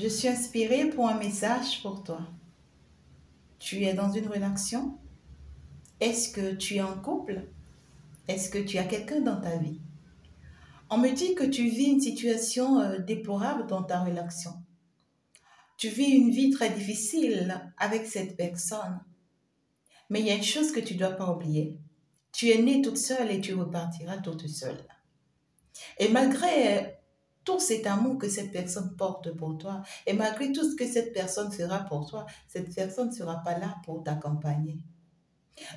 Je suis inspirée pour un message pour toi. Tu es dans une relation? Est-ce que tu es en couple? Est-ce que tu as quelqu'un dans ta vie? On me dit que tu vis une situation déplorable dans ta relation. Tu vis une vie très difficile avec cette personne. Mais il y a une chose que tu ne dois pas oublier. Tu es née toute seule et tu repartiras toute seule. Et malgré tout cet amour que cette personne porte pour toi, et malgré tout ce que cette personne fera pour toi, cette personne ne sera pas là pour t'accompagner.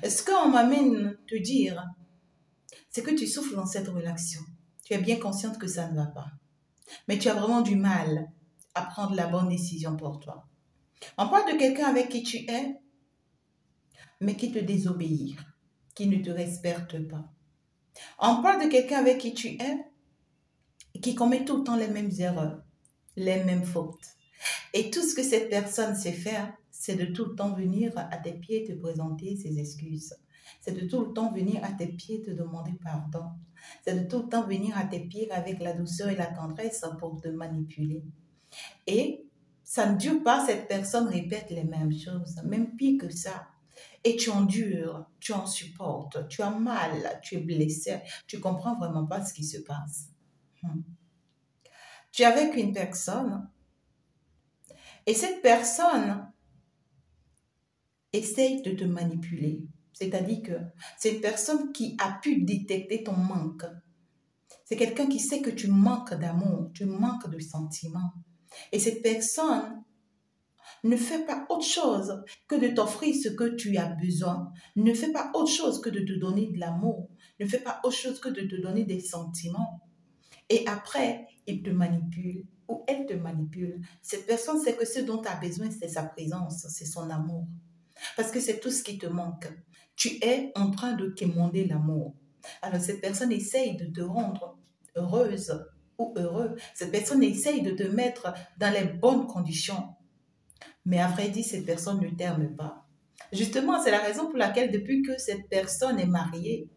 Ce qu'on m'amène te dire, c'est que tu souffres dans cette relation. Tu es bien consciente que ça ne va pas. Mais tu as vraiment du mal à prendre la bonne décision pour toi. On parle de quelqu'un avec qui tu es, mais qui te désobéit, qui ne te respecte pas. On parle de quelqu'un avec qui tu es, qui commet tout le temps les mêmes erreurs, les mêmes fautes. Et tout ce que cette personne sait faire, c'est de tout le temps venir à tes pieds te présenter ses excuses. C'est de tout le temps venir à tes pieds te demander pardon. C'est de tout le temps venir à tes pieds avec la douceur et la tendresse pour te manipuler. Et ça ne dure pas, cette personne répète les mêmes choses, même pire que ça. Et tu endures, tu en supportes, tu as mal, tu es blessé, tu comprends vraiment pas ce qui se passe. Tu es avec une personne et cette personne essaye de te manipuler. C'est-à-dire que c'est une personne qui a pu détecter ton manque. C'est quelqu'un qui sait que tu manques d'amour, tu manques de sentiments. Et cette personne ne fait pas autre chose que de t'offrir ce que tu as besoin. Ne fait pas autre chose que de te donner de l'amour. Ne fait pas autre chose que de te donner des sentiments. Et après, il te manipule ou elle te manipule. Cette personne sait que ce dont tu as besoin, c'est sa présence, c'est son amour. Parce que c'est tout ce qui te manque. Tu es en train de quémander l'amour. Alors cette personne essaye de te rendre heureuse ou heureux. Cette personne essaye de te mettre dans les bonnes conditions. Mais à vrai dire, cette personne ne t'aime pas. Justement, c'est la raison pour laquelle depuis que cette personne est mariée,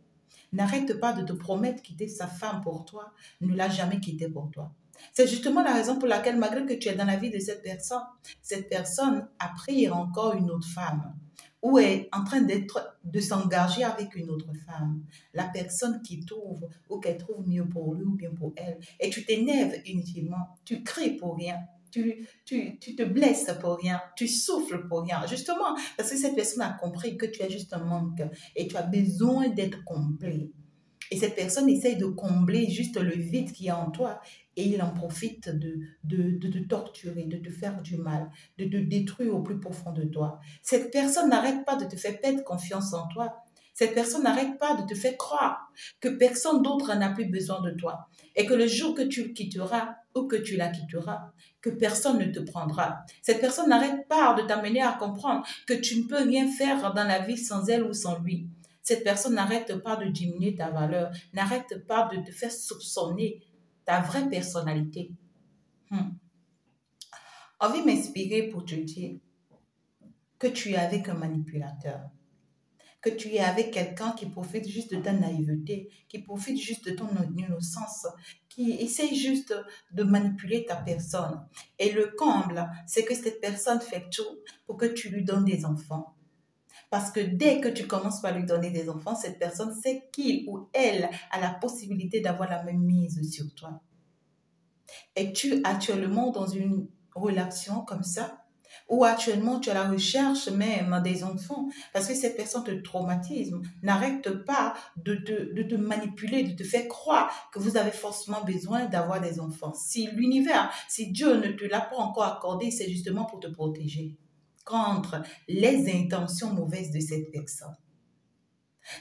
n'arrête pas de te promettre quitter sa femme pour toi, ne l'a jamais quittée pour toi. C'est justement la raison pour laquelle, malgré que tu es dans la vie de cette personne a pris encore une autre femme ou est en train de s'engager avec une autre femme. La personne qui trouve ou qu'elle trouve mieux pour lui ou bien pour elle. Et tu t'énerves inutilement, tu cries pour rien. Tu te blesses pour rien, tu souffres pour rien. Justement, parce que cette personne a compris que tu as juste un manque et tu as besoin d'être complet. Et cette personne essaye de combler juste le vide qu'il y a en toi et il en profite de te torturer, de te faire du mal, de te détruire au plus profond de toi. Cette personne n'arrête pas de te faire perdre confiance en toi. Cette personne n'arrête pas de te faire croire que personne d'autre n'a plus besoin de toi et que le jour que tu le quitteras ou que tu la quitteras, que personne ne te prendra. Cette personne n'arrête pas de t'amener à comprendre que tu ne peux rien faire dans la vie sans elle ou sans lui. Cette personne n'arrête pas de diminuer ta valeur, n'arrête pas de te faire soupçonner ta vraie personnalité. Envie m'inspirer pour te dire que tu es avec un manipulateur, que tu es avec quelqu'un qui profite juste de ta naïveté, qui profite juste de ton innocence, qui essaye juste de manipuler ta personne. Et le comble, c'est que cette personne fait tout pour que tu lui donnes des enfants. Parce que dès que tu commences par lui donner des enfants, cette personne sait qu'il ou elle a la possibilité d'avoir la même mise sur toi. Es-tu actuellement dans une relation comme ça? Ou actuellement tu es à la recherche même des enfants parce que cette personne te traumatise, n'arrête pas de te manipuler, de te faire croire que vous avez forcément besoin d'avoir des enfants. Si l'univers, si Dieu ne te l'a pas encore accordé, c'est justement pour te protéger contre les intentions mauvaises de cette personne.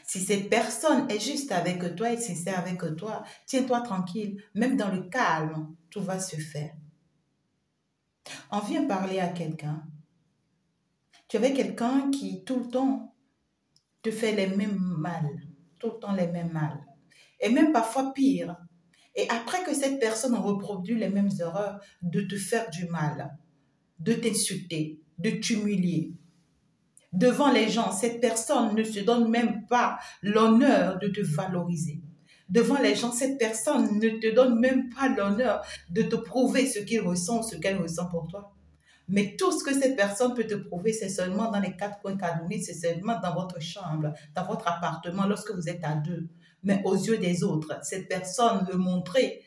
Si cette personne est juste avec toi et sincère avec toi, tiens-toi tranquille, même dans le calme, tout va se faire. On vient parler à quelqu'un. Tu avais quelqu'un qui tout le temps te fait les mêmes mal, tout le temps les mêmes mal, et même parfois pire. Et après que cette personne reproduit les mêmes erreurs, de te faire du mal, de t'insulter, de t'humilier. Devant les gens, cette personne ne se donne même pas l'honneur de te valoriser. Devant les gens, cette personne ne te donne même pas l'honneur de te prouver ce qu'il ressent, ce qu'elle ressent pour toi. Mais tout ce que cette personne peut te prouver, c'est seulement dans les quatre coins quadrillés, c'est seulement dans votre chambre, dans votre appartement, lorsque vous êtes à deux. Mais aux yeux des autres, cette personne veut montrer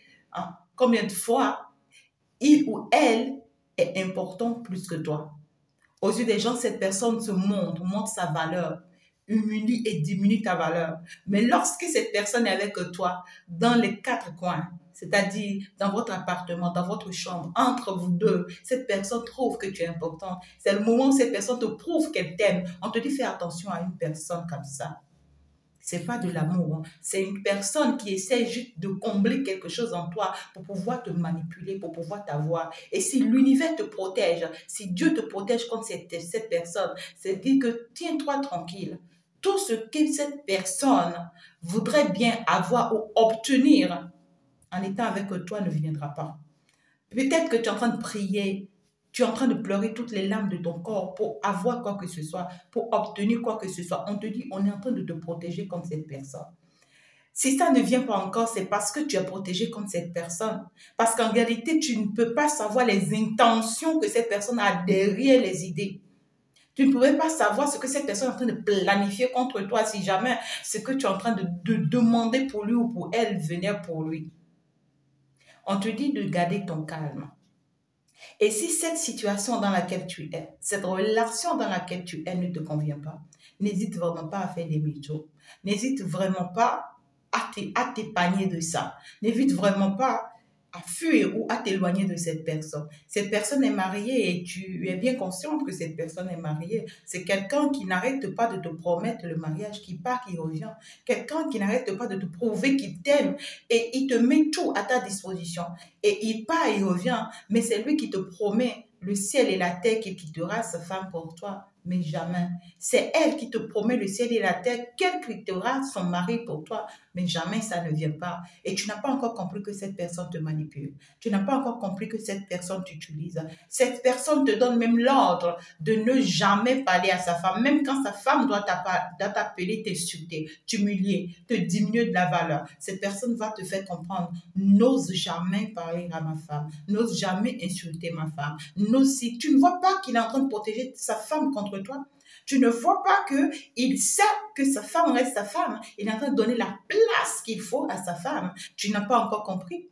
combien de fois il ou elle est important plus que toi. Aux yeux des gens, cette personne se montre sa valeur, humilie et diminue ta valeur. Mais lorsque cette personne est avec toi, dans les quatre coins, c'est-à-dire dans votre appartement, dans votre chambre, entre vous deux, cette personne trouve que tu es important. C'est le moment où cette personne te prouve qu'elle t'aime. On te dit fais attention à une personne comme ça. C'est pas de l'amour, c'est une personne qui essaie juste de combler quelque chose en toi pour pouvoir te manipuler, pour pouvoir t'avoir. Et si l'univers te protège, si Dieu te protège contre cette personne, c'est dire que tiens-toi tranquille. Tout ce que cette personne voudrait bien avoir ou obtenir en étant avec toi ne viendra pas. Peut-être que tu es en train de prier, tu es en train de pleurer toutes les larmes de ton corps pour avoir quoi que ce soit, pour obtenir quoi que ce soit. On te dit, on est en train de te protéger contre cette personne. Si ça ne vient pas encore, c'est parce que tu es protégé contre cette personne. Parce qu'en réalité, tu ne peux pas savoir les intentions que cette personne a derrière les idées. Tu ne pouvais pas savoir ce que cette personne est en train de planifier contre toi si jamais ce que tu es en train de demander pour lui ou pour elle venait pour lui. On te dit de garder ton calme. Et si cette situation dans laquelle tu es, cette relation dans laquelle tu es ne te convient pas, n'hésite vraiment pas à faire des métaux. N'hésite vraiment pas à t'épargner de ça. N'hésite vraiment pas à fuir ou à t'éloigner de cette personne. Cette personne est mariée et tu es bien consciente que cette personne est mariée. C'est quelqu'un qui n'arrête pas de te promettre le mariage, qui part, qui revient. Quelqu'un qui n'arrête pas de te prouver qu'il t'aime et il te met tout à ta disposition. Et il part, il revient, mais c'est lui qui te promet le ciel et la terre qui quittera sa femme pour toi, mais jamais. C'est elle qui te promet le ciel et la terre, qu'elle quittera son mari pour toi, mais jamais ça ne vient pas. Et tu n'as pas encore compris que cette personne te manipule. Tu n'as pas encore compris que cette personne t'utilise. Cette personne te donne même l'ordre de ne jamais parler à sa femme, même quand sa femme doit t'appeler, t'insulter, t'humilier, te diminuer de la valeur. Cette personne va te faire comprendre, n'ose jamais parler à ma femme, n'ose jamais insulter ma femme. Si tu ne vois pas qu'il est en train de protéger sa femme contre toi, tu ne vois pas qu'il sait que sa femme reste sa femme. Il est en train de donner la place qu'il faut à sa femme. Tu n'as pas encore compris.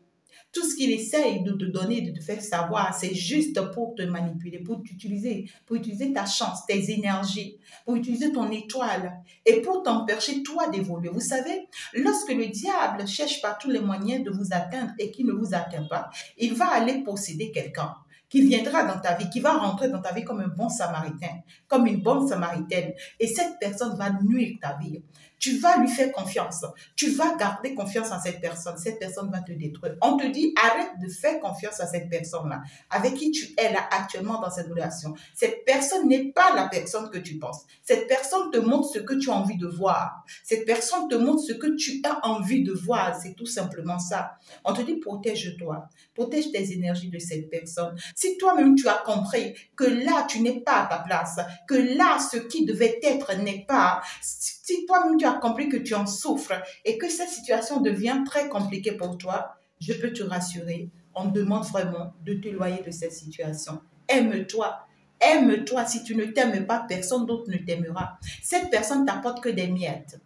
Tout ce qu'il essaye de te donner, de te faire savoir, c'est juste pour te manipuler, pour utiliser ta chance, tes énergies, pour utiliser ton étoile et pour t'empêcher, toi, d'évoluer. Vous savez, lorsque le diable cherche par tous les moyens de vous atteindre et qu'il ne vous atteint pas, il va aller posséder quelqu'un qui viendra dans ta vie, qui va rentrer dans ta vie comme un bon samaritain, comme une bonne samaritaine. Et cette personne va nuire ta vie. Tu vas lui faire confiance. Tu vas garder confiance en cette personne. Cette personne va te détruire. On te dit, arrête de faire confiance à cette personne-là, avec qui tu es là actuellement dans cette relation. Cette personne n'est pas la personne que tu penses. Cette personne te montre ce que tu as envie de voir. Cette personne te montre ce que tu as envie de voir. C'est tout simplement ça. On te dit, protège-toi. Protège tes énergies de cette personne. Si toi-même tu as compris que là, tu n'es pas à ta place, que là, ce qui devait être n'est pas, si toi-même tu as compris que tu en souffres et que cette situation devient très compliquée pour toi, je peux te rassurer, on demande vraiment de t'éloigner de cette situation. Aime-toi. Aime-toi. Si tu ne t'aimes pas, personne d'autre ne t'aimera. Cette personne t'apporte que des miettes.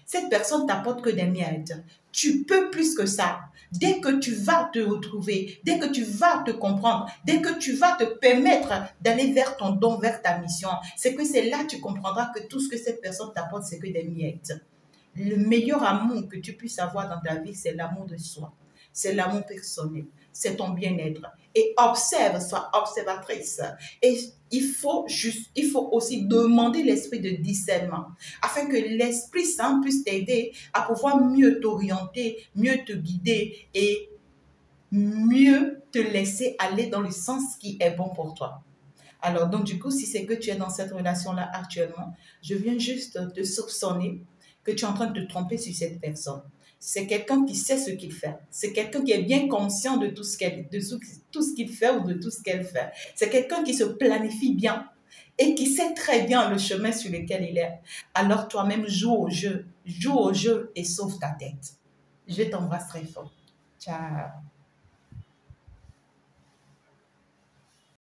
Cette personne t'apporte que des miettes. Tu peux plus que ça. Dès que tu vas te retrouver, dès que tu vas te comprendre, dès que tu vas te permettre d'aller vers ton don, vers ta mission, c'est là que tu comprendras que tout ce que cette personne t'apporte, c'est que des miettes. Le meilleur amour que tu puisses avoir dans ta vie, c'est l'amour de soi. C'est l'amour personnel. C'est ton bien-être. Et observe, sois observatrice. Et il faut aussi demander l'esprit de discernement afin que l'Esprit Saint puisse t'aider à pouvoir mieux t'orienter, mieux te guider et mieux te laisser aller dans le sens qui est bon pour toi. Alors, donc du coup, si c'est que tu es dans cette relation-là actuellement, je viens juste te soupçonner que tu es en train de te tromper sur cette personne. C'est quelqu'un qui sait ce qu'il fait. C'est quelqu'un qui est bien conscient de tout ce qu'il fait ou de tout ce qu'elle fait. C'est quelqu'un qui se planifie bien et qui sait très bien le chemin sur lequel il est. Alors toi-même, joue au jeu et sauve ta tête. Je t'embrasse très fort. Ciao.